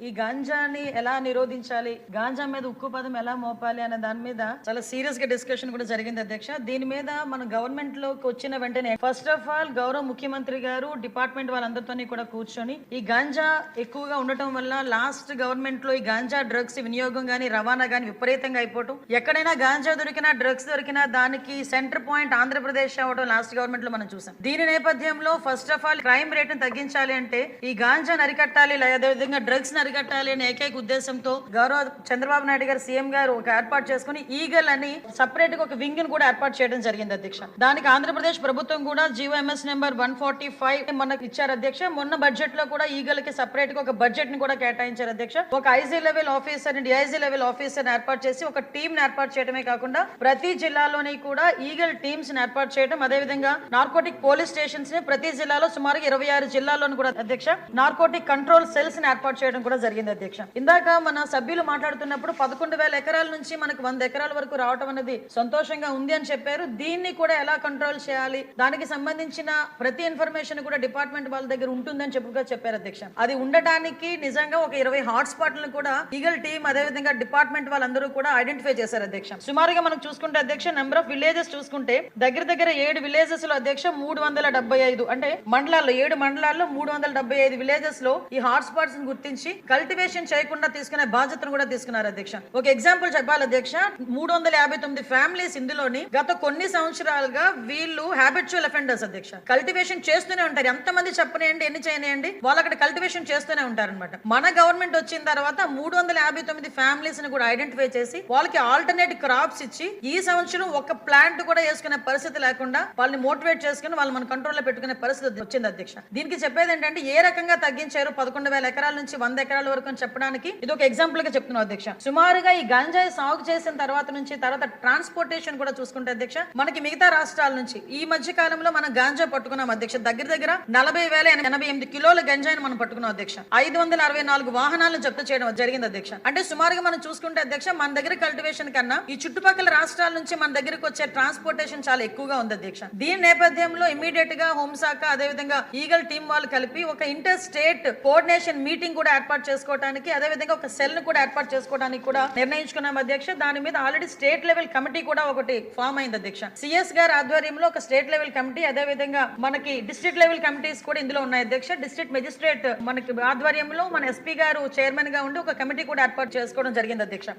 ఈ గాంజాని ఎలా నిరోధించాలి, గాంజా మీద ఉక్కు పదం ఎలా మోపాలి అనే దాని మీద చాలా సీరియస్ గా డిస్కషన్ కూడా జరిగింది అధ్యక్ష. దీని మీద మన గవర్నమెంట్ లోకి వచ్చిన వెంటనే ఫస్ట్ ఆఫ్ ఆల్ గౌరవ ముఖ్యమంత్రి గారు డిపార్ట్మెంట్ వాళ్ళందరితో కూడా కూర్చొని ఈ గాంజా ఎక్కువగా ఉండటం వల్ల లాస్ట్ గవర్నమెంట్ లో ఈ గాంజా డ్రగ్స్ వినియోగం గానీ రవాణా గానీ విపరీతంగా అయిపోవటం, ఎక్కడైనా గాంజా దొరికినా డ్రగ్స్ దొరికినా దానికి సెంటర్ పాయింట్ ఆంధ్రప్రదేశ్ అవడం లాస్ట్ గవర్నమెంట్ లో మనం చూసాం. దీని నేపథ్యంలో first of all crime rate ని తగ్గించాలి అంటే ఈ గాంజా అరికట్టాలి, అదేవిధంగా డ్రగ్స్ అరికట్టాలి అనే ఏకైక ఉద్దేశంతో గౌరవ చంద్రబాబు నాయుడు గారు సీఎం గారు ఒక ఏర్పాటు చేసుకుని ఈగల్ అని సపరేట్ గా ఒక వింగ్ ని కూడా ఏర్పాటు చేయడం జరిగింది అధ్యక్ష. దానికి ఆంధ్రప్రదేశ్ ప్రభుత్వం కూడా జీవోఎంఎస్ నెంబర్ 145 మనకు ఇచ్చారు అధ్యక్ష. మొన్న బడ్జెట్ లో కూడా ఈగల్ కి సపరేట్ గా ఒక బడ్జెట్ ని కూడా కేటాయించారు అధ్యక్ష. ఒక IG level officer DIG level officer ఏర్పాటు చేసి ఒక టీమ్ ని ఏర్పాటు చేయడమే కాకుండా ప్రతి జిల్లాలోని కూడా ఈగల్ టీమ్స్ ని ఏర్పాటు చేయడం, అదేవిధంగా నార్కోటిక్ పోలీస్ స్టేషన్స్ ని ప్రతి జిల్లాలో సుమారుగా 26 జిల్లాల్లోనూ కూడా అధ్యక్ష నార్కోటిక్ కంట్రోల్ సెల్స్ ని ఏర్పాటు చేయడం కూడా జరిగింది అధ్యక్ష. ఇందాక మన సభ్యులు మాట్లాడుతున్నప్పుడు 11,000 ఎకరాల నుంచి మనకు 100 ఎకరాల వరకు రావడం అనేది సంతోషంగా ఉంది అని చెప్పారు. దీన్ని కూడా ఎలా కంట్రోల్ చేయాలి, దానికి సంబంధించిన ప్రతి ఇన్ఫర్మేషన్ కూడా డిపార్ట్మెంట్ వాళ్ళ దగ్గర ఉంటుందని చెప్పారు అధ్యక్ష. అది ఉండటానికి నిజంగా ఒక 20 హాట్ స్పాట్లను కూడా ఈగల్ టీమ్ అదేవిధంగా డిపార్ట్మెంట్ వాళ్ళందరూ కూడా ఐడెంటిఫై చేశారు అధ్యక్ష. సుమారుగా మనం చూసుకుంటే అధ్యక్ష నెంబర్ ఆఫ్ విలేజెస్ చూసుకుంటే దగ్గర 7 విలేజెస్ లో అధ్యక్ష 375 అంటే మండలాల్లో 7 మండలాల్లో 375 విలేజెస్ లో ఈ హాట్ స్పాట్స్ గుర్తించి కల్టివేషన్ చేయకుండా తీసుకునే బాధ్యతను కూడా తీసుకున్నారు అధ్యక్ష. ఒక ఎగ్జాంపుల్ చెప్పాలి అధ్యక్ష, 359 ఫ్యామిలీస్ ఇందులోని గత కొన్ని సంవత్సరాలుగా వీళ్ళు హ్యాబిచువల్ అఫెండర్స్ అధ్యక్ష. కల్టివేషన్ చేస్తూనే ఉంటారు, ఎంతమంది చెప్పనేయండి ఎన్ని చేయనియండి వాళ్ళు అక్కడ కల్టివేషన్ చేస్తూనే ఉంటారు అనమాట. మన గవర్నమెంట్ వచ్చిన తర్వాత 359 ఫ్యామిలీస్ ని కూడా ఐడెంటిఫై చేసి వాళ్ళకి ఆల్టర్నేట్ క్రాప్స్ ఇచ్చి ఈ సంవత్సరం ఒక ప్లాంట్ కూడా వేసుకునే పరిస్థితి లేకుండా వాళ్ళని మోటివేట్ చేసుకుని వాళ్ళు మన కంట్రోల్లో పెట్టుకునే పరిస్థితి వచ్చింది అధ్యక్ష. దీనికి చెప్పేది ఏంటంటే ఏ రకంగా తగ్గించారు 11,000 ఎకరాల నుంచి 100 ఎకరాల వరకు అని చెప్పడానికి ఇది ఒక ఎగ్జాంపుల్ గా చెప్తున్నాం అధ్యక్ష. సుమారుగా ఈ గంజాయి సాగు చేసిన తర్వాత ట్రాన్స్పోర్టేషన్ కూడా చూసుకుంటే అధ్యక్ష మనకి మిగతా రాష్ట్రాల నుంచి ఈ మధ్య కాలంలో మనం గాంజా పట్టుకున్నాం అధ్యక్ష. దగ్గర 40,088 కిలోల గంజాయిని మనం పట్టుకున్నాం అధ్యక్ష. 564 వాహనాలను జప్తు చేయడం జరిగింది అధ్యక్ష. అంటే సుమారుగా మనం చూసుకుంటే అధ్యక్ష మన దగ్గర కల్టివేషన్ కన్నా ఈ చుట్టుపక్కల రాష్ట్రాల నుంచి మన దగ్గరకు వచ్చే ట్రాన్స్పోర్టేషన్ చాలా ఎక్కువగా ఉంది అధ్యక్ష. దీని నేపథ్యంలో ఇమీడియట్ గా హోంశాఖ అదేవిధంగా ఈగల్ టీం వాళ్ళు కలిపి ఒక ఇంటర్ స్టేట్ కోఆర్డినేషన్ మీటింగ్ కూడా ఏర్పాటు చేసుకోవడానికి అదేవిధంగా ఒక సెల్ ను కూడా ఏర్పాటు చేసుకోవడానికి కూడా నిర్ణయించుకున్నాం అధ్యక్ష. దాని మీద ఆల్రెడీ స్టేట్ లెవెల్ కమిటీ కూడా ఒకటి ఫామ్ అయింది అధ్యక్ష. సిఎస్ గారి ఆధ్వర్యంలో ఒక స్టేట్ లెవెల్ కమిటీ అదేవిధంగా మనకి డిస్ట్రిక్ట్ లెవెల్ కమిటీస్ కూడా ఇందులో ఉన్నాయి అధ్యక్ష. డిస్ట్రిక్ట్ మెజిస్ట్రేట్ మనకి ఆధ్వర్యంలో మన ఎస్పీ గారు చైర్మన్ గా ఉండి ఒక కమిటీ కూడా ఏర్పాటు చేసుకోవడం జరిగింది అధ్యక్ష.